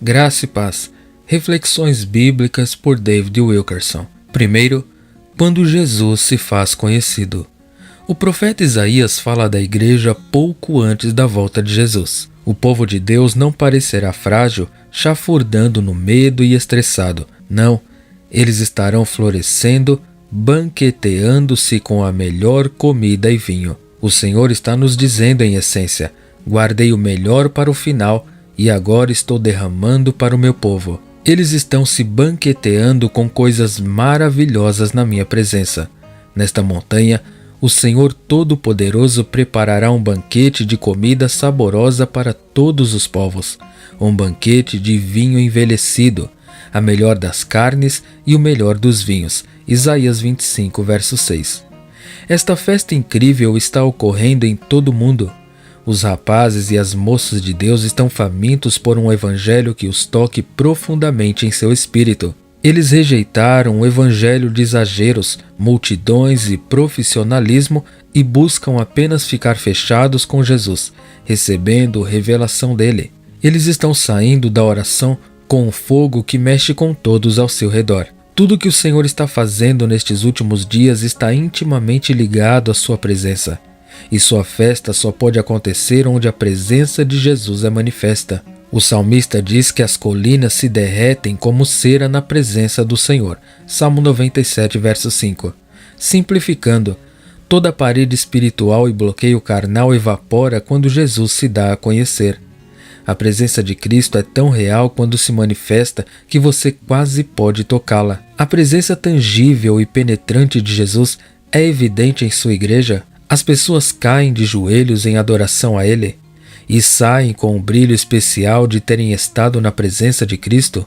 Graça e paz. Reflexões bíblicas por David Wilkerson. Primeiro, quando Jesus se faz conhecido. O profeta Isaías fala da igreja pouco antes da volta de Jesus. O povo de Deus não parecerá frágil, chafurdando no medo e estressado. Não, eles estarão florescendo, banqueteando-se com a melhor comida e vinho. O Senhor está nos dizendo em essência: guardei o melhor para o final e agora estou derramando para o meu povo. Eles estão se banqueteando com coisas maravilhosas na minha presença. Nesta montanha, o Senhor Todo-Poderoso preparará um banquete de comida saborosa para todos os povos, um banquete de vinho envelhecido, a melhor das carnes e o melhor dos vinhos. Isaías 25, verso 6. Esta festa incrível está ocorrendo em todo o mundo. Os rapazes e as moças de Deus estão famintos por um evangelho que os toque profundamente em seu espírito. Eles rejeitaram o evangelho de exageros, multidões e profissionalismo e buscam apenas ficar fechados com Jesus, recebendo revelação dele. Eles estão saindo da oração com um fogo que mexe com todos ao seu redor. Tudo que o Senhor está fazendo nestes últimos dias está intimamente ligado à sua presença. E sua festa só pode acontecer onde a presença de Jesus é manifesta. O salmista diz que as colinas se derretem como cera na presença do Senhor. Salmo 97, verso 5. Simplificando, toda parede espiritual e bloqueio carnal evapora quando Jesus se dá a conhecer. A presença de Cristo é tão real quando se manifesta que você quase pode tocá-la. A presença tangível e penetrante de Jesus é evidente em sua igreja. As pessoas caem de joelhos em adoração a Ele e saem com um brilho especial de terem estado na presença de Cristo.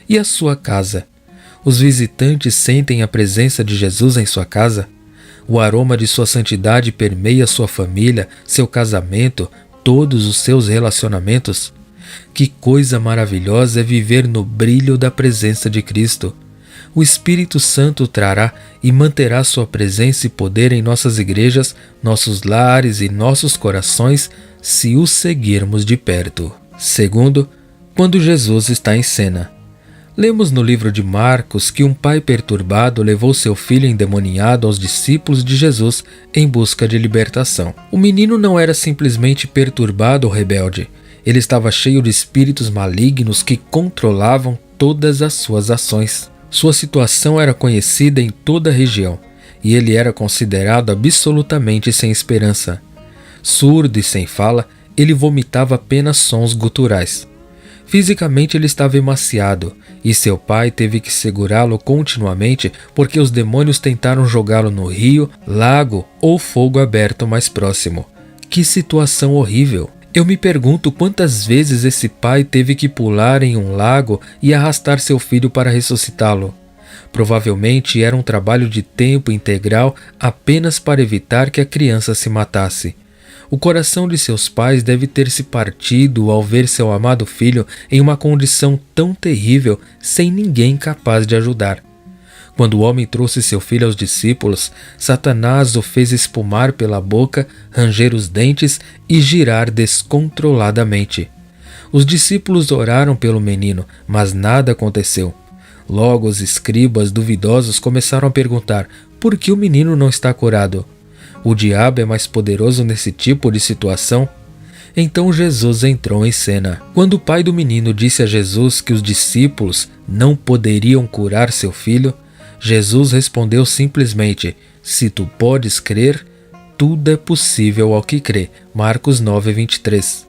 E a sua casa? Os visitantes sentem a presença de Jesus em sua casa? O aroma de sua santidade permeia sua família, seu casamento, todos os seus relacionamentos? Que coisa maravilhosa é viver no brilho da presença de Cristo! O Espírito Santo trará e manterá sua presença e poder em nossas igrejas, nossos lares e nossos corações, se o seguirmos de perto. Segundo, quando Jesus está em cena. Lemos no livro de Marcos que um pai perturbado levou seu filho endemoniado aos discípulos de Jesus em busca de libertação. O menino não era simplesmente perturbado ou rebelde. Ele estava cheio de espíritos malignos que controlavam todas as suas ações. Sua situação era conhecida em toda a região, e ele era considerado absolutamente sem esperança. Surdo e sem fala, ele vomitava apenas sons guturais. Fisicamente ele estava emaciado, e seu pai teve que segurá-lo continuamente porque os demônios tentaram jogá-lo no rio, lago ou fogo aberto mais próximo. Que situação horrível! Eu me pergunto quantas vezes esse pai teve que pular em um lago e arrastar seu filho para ressuscitá-lo. Provavelmente era um trabalho de tempo integral apenas para evitar que a criança se matasse. O coração de seus pais deve ter se partido ao ver seu amado filho em uma condição tão terrível sem ninguém capaz de ajudar. Quando o homem trouxe seu filho aos discípulos, Satanás o fez espumar pela boca, ranger os dentes e girar descontroladamente. Os discípulos oraram pelo menino, mas nada aconteceu. Logo os escribas duvidosos começaram a perguntar: por que o menino não está curado? O diabo é mais poderoso nesse tipo de situação? Então Jesus entrou em cena. Quando o pai do menino disse a Jesus que os discípulos não poderiam curar seu filho, Jesus respondeu simplesmente: se tu podes crer, tudo é possível ao que crê. Marcos 9, 23.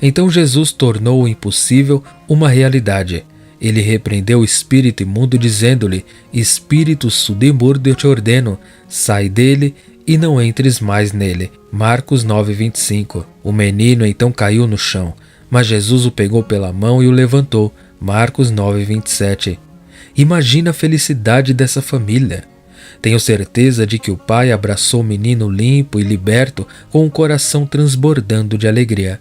Então Jesus tornou o impossível uma realidade. Ele repreendeu o espírito imundo dizendo-lhe: espírito sudimurdo, eu te ordeno, sai dele e não entres mais nele. Marcos 9, 25. O menino então caiu no chão, mas Jesus o pegou pela mão e o levantou. Marcos 9, 27. Imagina a felicidade dessa família. Tenho certeza de que o pai abraçou o menino limpo e liberto com o coração transbordando de alegria.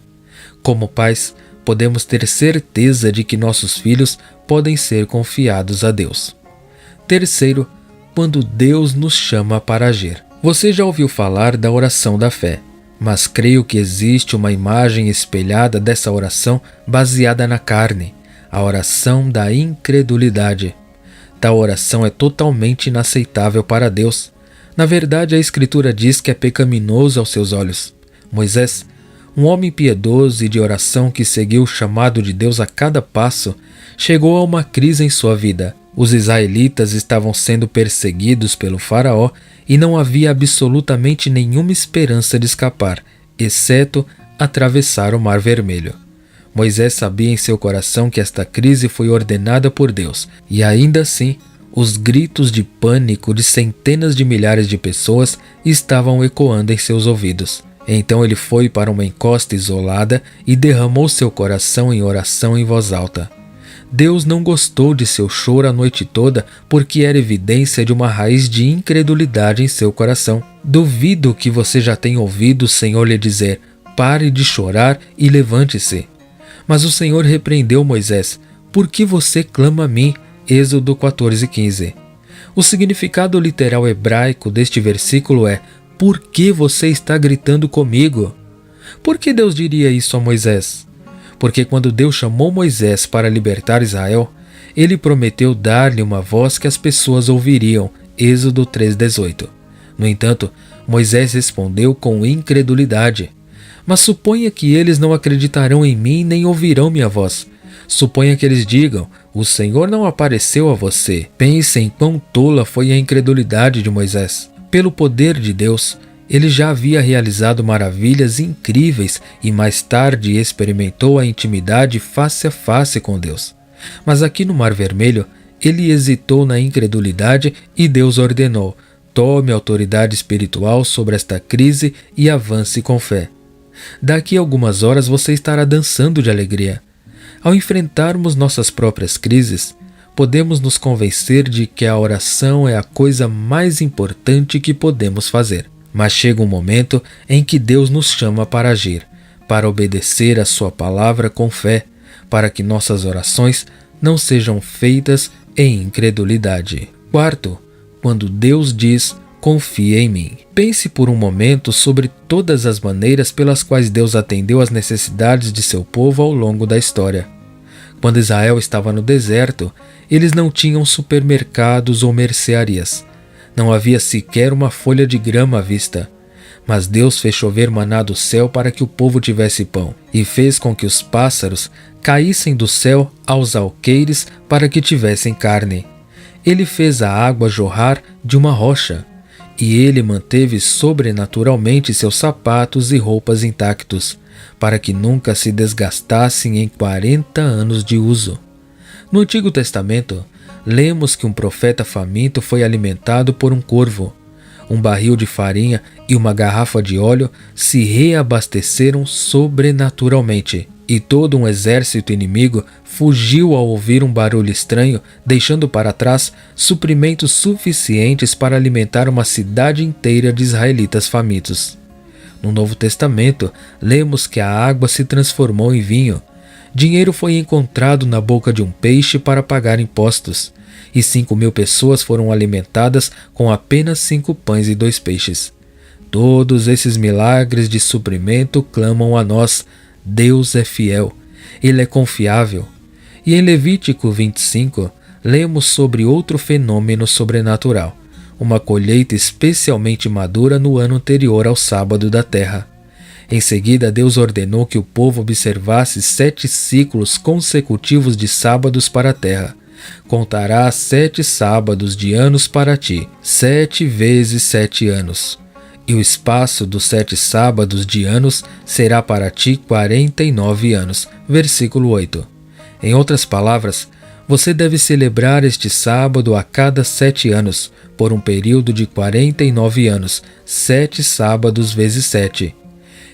Como pais, podemos ter certeza de que nossos filhos podem ser confiados a Deus. Terceiro, quando Deus nos chama para agir. Você já ouviu falar da oração da fé, mas creio que existe uma imagem espelhada dessa oração baseada na carne. a oração da incredulidade. Tal oração é totalmente inaceitável para Deus. Na verdade, a Escritura diz que é pecaminoso aos seus olhos. Moisés, um homem piedoso e de oração que seguiu o chamado de Deus a cada passo, chegou a uma crise em sua vida. Os israelitas estavam sendo perseguidos pelo faraó e não havia absolutamente nenhuma esperança de escapar, exceto atravessar o Mar Vermelho. Moisés sabia em seu coração que esta crise foi ordenada por Deus, e ainda assim, os gritos de pânico de centenas de milhares de pessoas estavam ecoando em seus ouvidos. Então ele foi para uma encosta isolada e derramou seu coração em oração em voz alta. Deus não gostou de seu choro a noite toda porque era evidência de uma raiz de incredulidade em seu coração. Duvido que você já tenha ouvido o Senhor lhe dizer: pare de chorar e levante-se. Mas o Senhor repreendeu Moisés: por que você clama a mim? Êxodo 14:15. O significado literal hebraico deste versículo é: por que você está gritando comigo? Por que Deus diria isso a Moisés? Porque quando Deus chamou Moisés para libertar Israel, ele prometeu dar-lhe uma voz que as pessoas ouviriam. Êxodo 3:18. No entanto, Moisés respondeu com incredulidade: mas suponha que eles não acreditarão em mim nem ouvirão minha voz. Suponha que eles digam: o Senhor não apareceu a você. Pensem quão tola foi a incredulidade de Moisés. Pelo poder de Deus, ele já havia realizado maravilhas incríveis e mais tarde experimentou a intimidade face a face com Deus. Mas aqui no Mar Vermelho, ele hesitou na incredulidade e Deus ordenou: tome autoridade espiritual sobre esta crise e avance com fé. Daqui a algumas horas você estará dançando de alegria. Ao enfrentarmos nossas próprias crises, podemos nos convencer de que a oração é a coisa mais importante que podemos fazer. Mas chega um momento em que Deus nos chama para agir, para obedecer a sua palavra com fé, para que nossas orações não sejam feitas em incredulidade. Quarto, quando Deus diz: confie em mim. Pense por um momento sobre todas as maneiras pelas quais Deus atendeu às necessidades de seu povo ao longo da história. Quando Israel estava no deserto, eles não tinham supermercados ou mercearias. Não havia sequer uma folha de grama à vista. Mas Deus fez chover maná do céu para que o povo tivesse pão, e fez com que os pássaros caíssem do céu aos alqueires para que tivessem carne. Ele fez a água jorrar de uma rocha, e ele manteve sobrenaturalmente seus sapatos e roupas intactos, para que nunca se desgastassem em 40 anos de uso. No Antigo Testamento, lemos que um profeta faminto foi alimentado por um corvo. Um barril de farinha e uma garrafa de óleo se reabasteceram sobrenaturalmente, e todo um exército inimigo fugiu ao ouvir um barulho estranho, deixando para trás suprimentos suficientes para alimentar uma cidade inteira de israelitas famintos. No Novo Testamento, lemos que a água se transformou em vinho. Dinheiro foi encontrado na boca de um peixe para pagar impostos, e 5.000 pessoas foram alimentadas com apenas 5 pães e 2 peixes. Todos esses milagres de suprimento clamam a nós: Deus é fiel, Ele é confiável. E em Levítico 25, lemos sobre outro fenômeno sobrenatural: uma colheita especialmente madura no ano anterior ao sábado da terra. Em seguida, Deus ordenou que o povo observasse 7 ciclos consecutivos de sábados para a terra. Contarás 7 sábados de anos para ti, 7 vezes 7 anos. E o espaço dos 7 sábados de anos será para ti 49 anos. Versículo 8. Em outras palavras, você deve celebrar este sábado a cada 7 anos, por um período de 49 anos, 7 sábados vezes 7.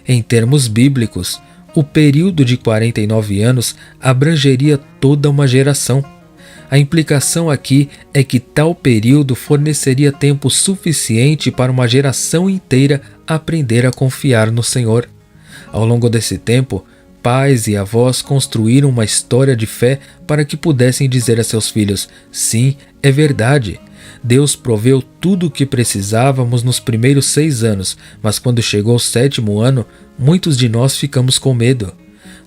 Em termos bíblicos, o período de 49 anos abrangeria toda uma geração. A implicação aqui é que tal período forneceria tempo suficiente para uma geração inteira aprender a confiar no Senhor. Ao longo desse tempo, pais e avós construíram uma história de fé para que pudessem dizer a seus filhos: sim, é verdade. Deus proveu tudo o que precisávamos nos primeiros 6 anos, mas quando chegou o 7º ano, muitos de nós ficamos com medo.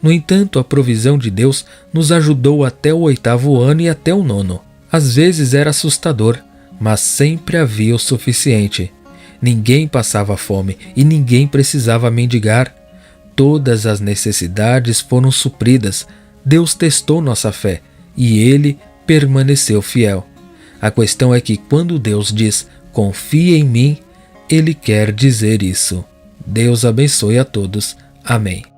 No entanto, a provisão de Deus nos ajudou até o 8º ano e até o 9º. Às vezes era assustador, mas sempre havia o suficiente. Ninguém passava fome e ninguém precisava mendigar. Todas as necessidades foram supridas. Deus testou nossa fé e Ele permaneceu fiel. A questão é que quando Deus diz, confie em mim, Ele quer dizer isso. Deus abençoe a todos. Amém.